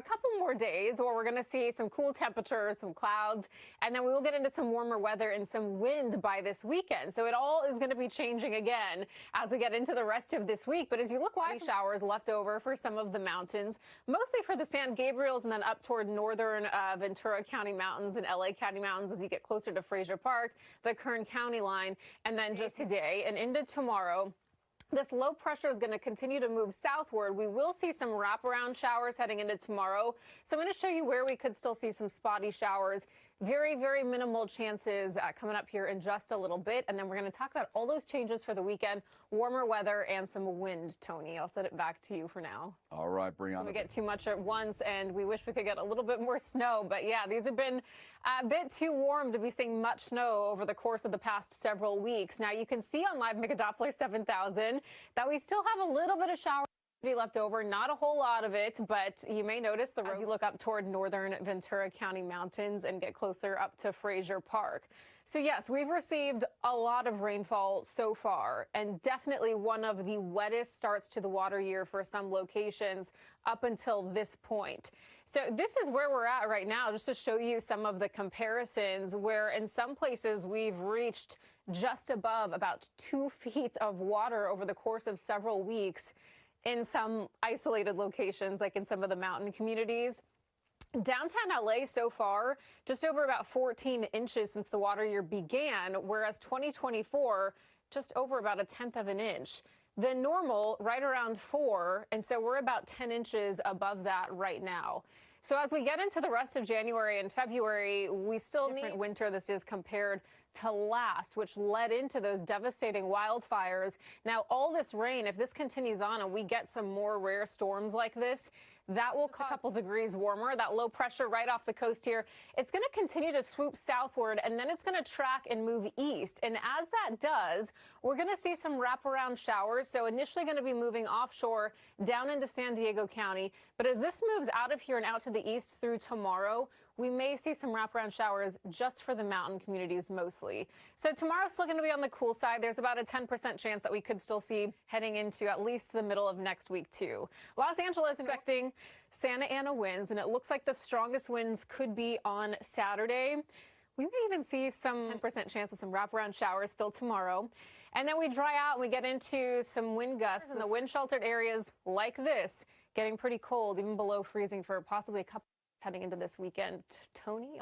a couple more days where we're going to see some cool temperatures, some clouds, and then we will get into some warmer weather and some wind by this weekend. So it all is going to be changing again as we get into the rest of this week. But as you look, light showers left over for some of the mountains, mostly for the San Gabriels and then up toward northern Ventura County Mountains and LA County Mountains as you get closer to Fraser Park, the Kern County line, and then just today and into tomorrow. This low pressure is going to continue to move southward. We will see some wraparound showers heading into tomorrow. So I'm going to show you where we could still see some spotty showers. Very, very minimal chances coming up here in just a little bit. And then we're going to talk about all those changes for the weekend, warmer weather and some wind, Tony. I'll set it back to you for now. All right, Brianna. We get too much at once and we wish we could get a little bit more snow. But yeah, these have been a bit too warm to be seeing much snow over the course of the past several weeks. Now you can see on Live Megadoppler 7000 that we still have a little bit of shower left over, not a whole lot of it, but you may notice the road as you look up toward northern Ventura County Mountains and get closer up to Fraser Park. So yes, we've received a lot of rainfall so far, and definitely one of the wettest starts to the water year for some locations up until this point. So this is where we're at right now, just to show you some of the comparisons where in some places we've reached just above about 2 feet of water over the course of several weeks in some isolated locations, like in some of the mountain communities. Downtown LA so far, just over about 14 inches since the water year began, whereas 2024, just over about 1/10 of an inch. The normal right around 4, and so we're about 10 inches above that right now. So as we get into the rest of January and February, we still need winter this is compared to last, which led into those devastating wildfires. Now, all this rain, if this continues on and we get some more rare storms like this, that will cause a couple degrees warmer. That low pressure right off the coast here, it's going to continue to swoop southward, and then it's going to track and move east. And as that does, we're going to see some wraparound showers. So initially going to be moving offshore down into San Diego County. But as this moves out of here and out to the east through tomorrow, we may see some wraparound showers just for the mountain communities mostly. So tomorrow's still going to be on the cool side. There's about a 10% chance that we could still see heading into at least the middle of next week too. Los Angeles expecting Santa Ana winds, and it looks like the strongest winds could be on Saturday. We may even see some 10% chance of some wraparound showers still tomorrow. And then we dry out and we get into some wind gusts in the wind sheltered areas like this, getting pretty cold, even below freezing for possibly a couple heading into this weekend. Tony?